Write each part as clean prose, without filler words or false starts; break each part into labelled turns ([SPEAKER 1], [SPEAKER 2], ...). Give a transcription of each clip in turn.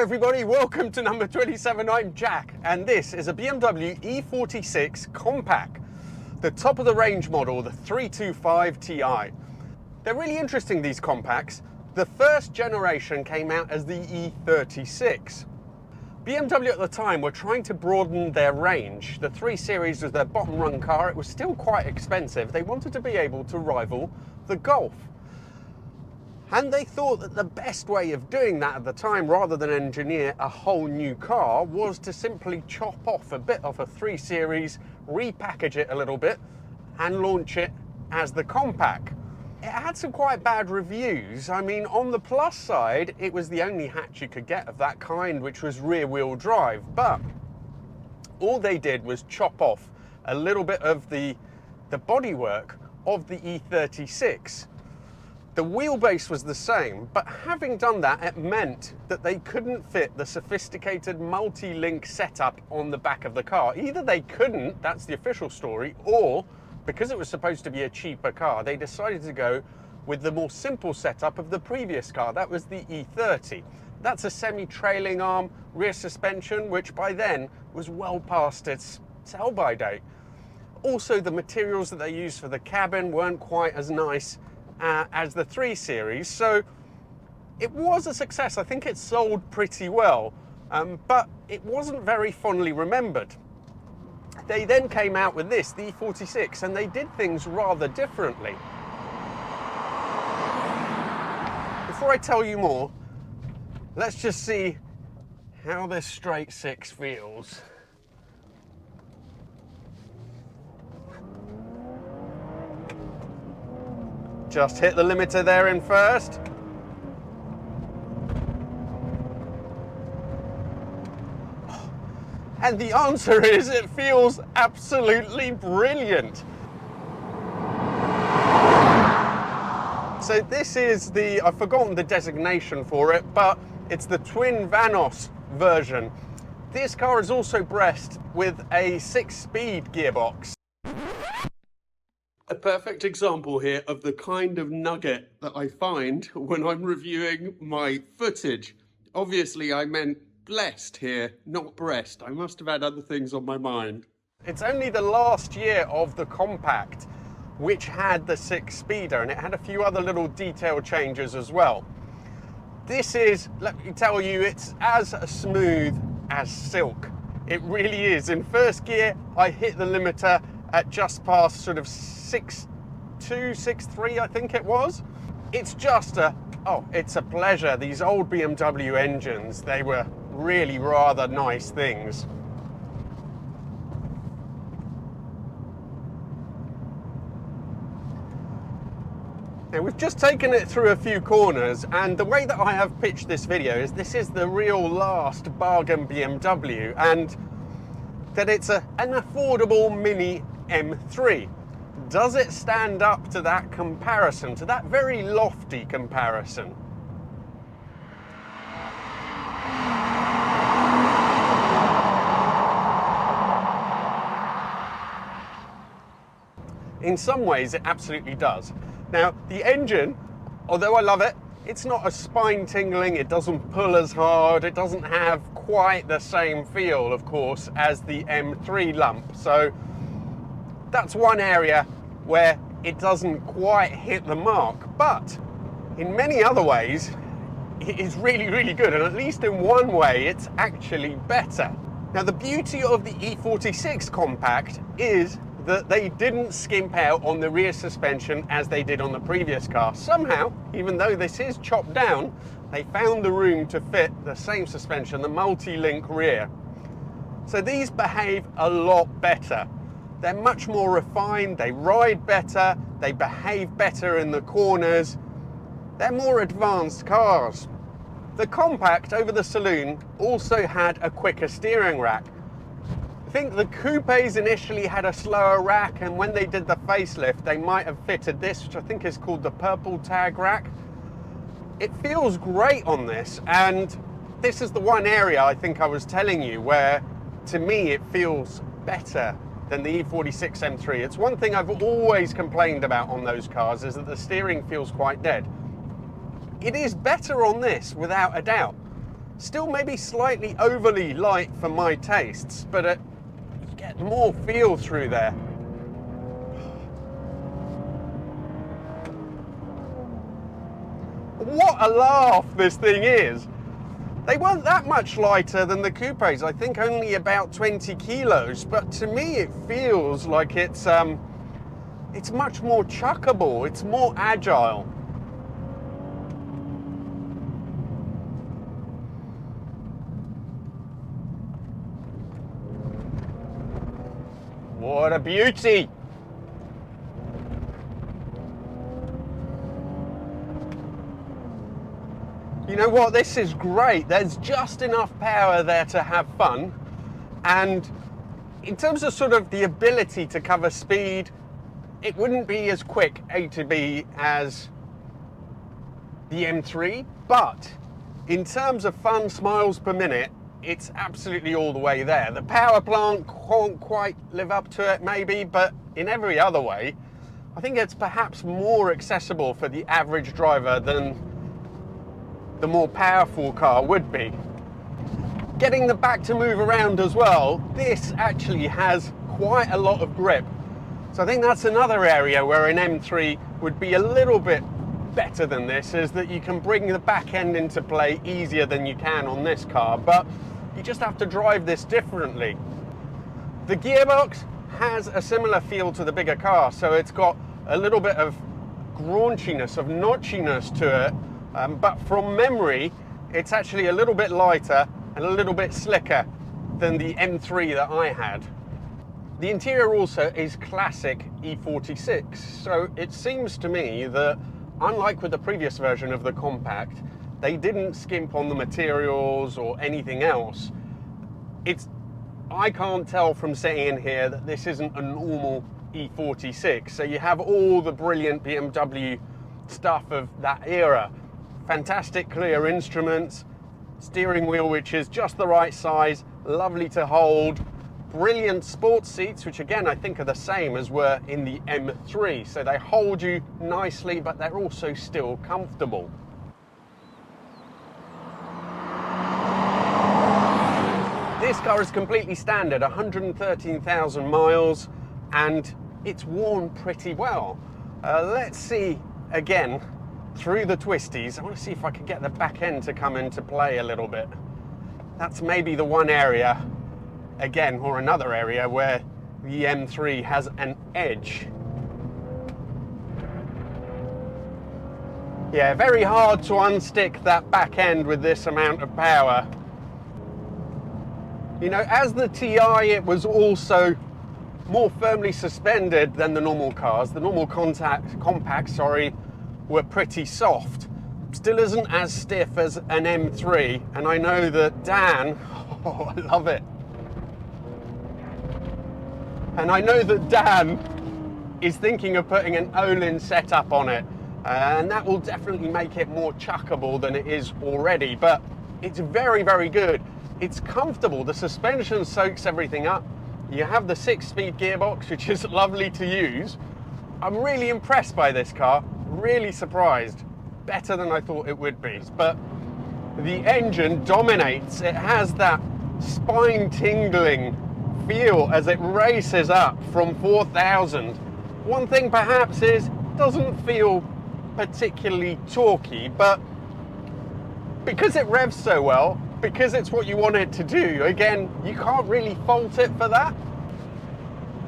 [SPEAKER 1] everybody, welcome to number 27. I'm Jack, and this is a BMW E46 Compact, the top of the range model, the 325 Ti. They're really interesting, these compacts. The first generation came out as the E36. BMW at the time were trying to broaden their range. The 3 Series was their bottom rung car. It was still quite expensive. They wanted to be able to rival the Golf. And they thought that the best way of doing that at the time, rather than engineer a whole new car, was to simply chop off a bit of a 3 Series, repackage it a little bit, and launch it as the Compact. It had some quite bad reviews. I mean, on the plus side, it was the only hatch you could get of that kind, which was rear-wheel drive. But all they did was chop off a little bit of the bodywork of the E36. The wheelbase was the same, but having done that, it meant that they couldn't fit the sophisticated multi-link setup on the back of the car. Either they couldn't, that's the official story, or because it was supposed to be a cheaper car, they decided to go with the more simple setup of the previous car. That was the E30. That's a semi-trailing arm rear suspension, which by then was well past its sell-by date. Also, the materials that they used for the cabin weren't quite as nice as the 3 Series, so it was a success. I think it sold pretty well, but it wasn't very fondly remembered. They then came out with this, the E46, and they did things rather differently. Before I tell you more, let's just see how this straight six feels. Just hit the limiter there in first. And the answer is, it feels absolutely brilliant. So this is the, I've forgotten the designation for it, but it's the twin Vanos version. This car is also blessed with a 6-speed gearbox. A perfect example here of the kind of nugget that I find when I'm reviewing my footage. Obviously, I meant blessed here, not breast. I must have had other things on my mind. It's only the last year of the Compact which had the 6-speeder, and it had a few other little detail changes as well. This is, let me tell you, it's as smooth as silk. It really is. In first gear, I hit the limiter at just past sort of 6.2, 6.3, I think it was. It's just it's a pleasure. These old BMW engines, they were really rather nice things. Now, we've just taken it through a few corners, and the way that I have pitched this video is this is the real last bargain BMW, and that it's an affordable mini M3. Does it stand up to that comparison, to that very lofty comparison? In some ways, it absolutely does. Now, the engine, although I love it, it's not as spine-tingling, it doesn't pull as hard, it doesn't have quite the same feel, of course, as the M3 lump. So that's one area where it doesn't quite hit the mark, but in many other ways, it is really, really good, and at least in one way, it's actually better. Now, the beauty of the E46 Compact is that they didn't skimp out on the rear suspension as they did on the previous car. Somehow, even though this is chopped down, they found the room to fit the same suspension, the multi-link rear. So these behave a lot better. They're much more refined, they ride better, they behave better in the corners. They're more advanced cars. The Compact over the saloon also had a quicker steering rack. I think the coupes initially had a slower rack, and when they did the facelift, they might have fitted this, which I think is called the purple tag rack. It feels great on this, and this is the one area I think I was telling you where, to me, it feels better than the E46 M3. It's one thing I've always complained about on those cars, is that the steering feels quite dead. It is better on this, without a doubt. Still maybe slightly overly light for my tastes, but you get more feel through there. What a laugh this thing is. They weren't that much lighter than the coupes, I think only about 20 kilos, but to me it feels like it's much more chuckable, it's more agile. What a beauty! You know what, this is great. There's just enough power there to have fun. And in terms of sort of the ability to cover speed, it wouldn't be as quick A to B as the M3, but in terms of fun, miles per minute, it's absolutely all the way there. The power plant can't quite live up to it maybe, but in every other way, I think it's perhaps more accessible for the average driver than the more powerful car would be. Getting the back to move around as well, this actually has quite a lot of grip. So I think that's another area where an M3 would be a little bit better than this, is that you can bring the back end into play easier than you can on this car, but you just have to drive this differently. The gearbox has a similar feel to the bigger car, so it's got a little bit of graunchiness, of notchiness to it. But from memory, it's actually a little bit lighter and a little bit slicker than the M3 that I had. The interior also is classic E46, so it seems to me that, unlike with the previous version of the compact, they didn't skimp on the materials or anything else. I can't tell from sitting in here that this isn't a normal E46, so you have all the brilliant BMW stuff of that era. Fantastic clear instruments, steering wheel which is just the right size, lovely to hold, brilliant sports seats, which again I think are the same as were in the M3, so they hold you nicely but they're also still comfortable. This car is completely standard, 113,000 miles, and it's worn pretty well. Let's see again through the twisties. I want to see if I could get the back end to come into play a little bit. That's maybe the one area, again, or another area where the M3 has an edge. Yeah, very hard to unstick that back end with this amount of power. You know, as the TI, it was also more firmly suspended than the normal cars. The normal compacts, were pretty soft. Still isn't as stiff as an M3, and I know that Dan, oh, I love it. And I know that Dan is thinking of putting an Olin setup on it, and that will definitely make it more chuckable than it is already, but it's very, very good. It's comfortable, the suspension soaks everything up. You have the 6-speed gearbox, which is lovely to use. I'm really impressed by this car, really surprised. Better than I thought it would be. But the engine dominates. It has that spine-tingling feel as it races up from 4,000. One thing perhaps is, it doesn't feel particularly torquey, but because it revs so well, because it's what you want it to do, again, you can't really fault it for that.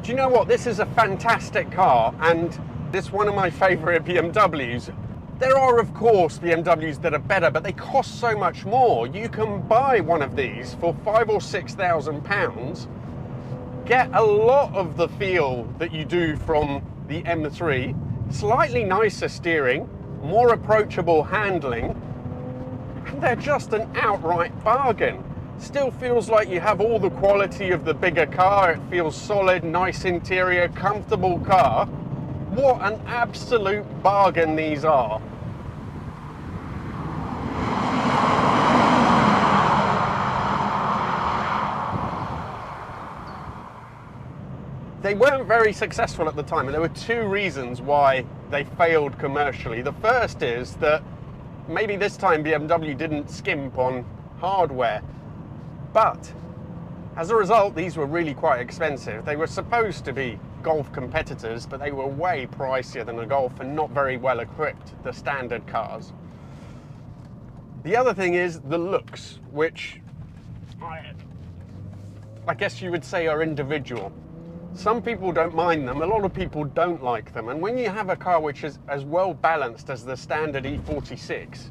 [SPEAKER 1] Do you know what? This is a fantastic car, and it's one of my favorite BMWs. There are, of course, BMWs that are better, but they cost so much more. You can buy one of these for £5,000 or £6,000, get a lot of the feel that you do from the M3, slightly nicer steering, more approachable handling, and they're just an outright bargain. Still feels like you have all the quality of the bigger car. It feels solid, nice interior, comfortable car. What an absolute bargain these are. They weren't very successful at the time, and there were two reasons why they failed commercially. The first is that maybe this time BMW didn't skimp on hardware. But as a result, these were really quite expensive. They were supposed to be Golf competitors, but they were way pricier than a Golf and not very well equipped, the standard cars. The other thing is the looks, which I guess you would say are individual. Some people don't mind them, a lot of people don't like them. And when you have a car which is as well balanced as the standard E46,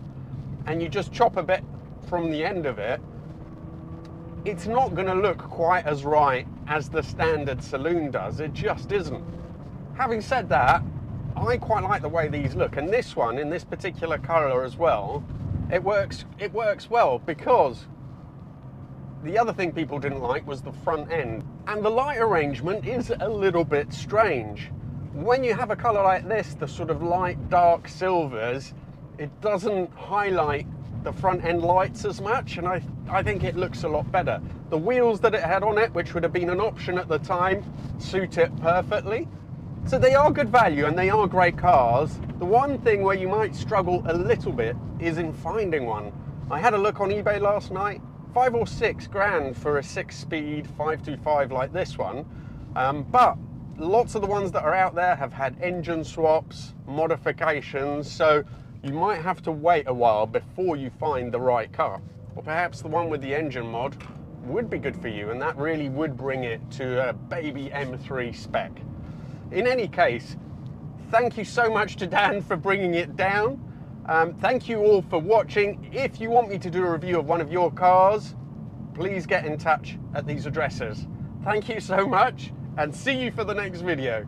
[SPEAKER 1] and you just chop a bit from the end of it, it's not going to look quite as right as the standard saloon does. It just isn't. Having said that, I quite like the way these look, and this one in this particular color as well, it works well, because the other thing people didn't like was the front end, and the light arrangement is a little bit strange. When you have a color like this, the sort of light dark silvers, it doesn't highlight the front end lights as much, and I think it looks a lot better. The wheels that it had on it, which would have been an option at the time, suit it perfectly. So they are good value and they are great cars. The one thing where you might struggle a little bit is in finding one. I had a look on eBay last night, 5 or 6 grand for a 6-speed 525 like this one, but lots of the ones that are out there have had engine swaps, modifications, so you might have to wait a while before you find the right car. Or perhaps the one with the engine mod would be good for you, and that really would bring it to a baby M3 spec. In any case, thank you so much to Dan for bringing it down. Thank you all for watching. If you want me to do a review of one of your cars, please get in touch at these addresses. Thank you so much, and see you for the next video.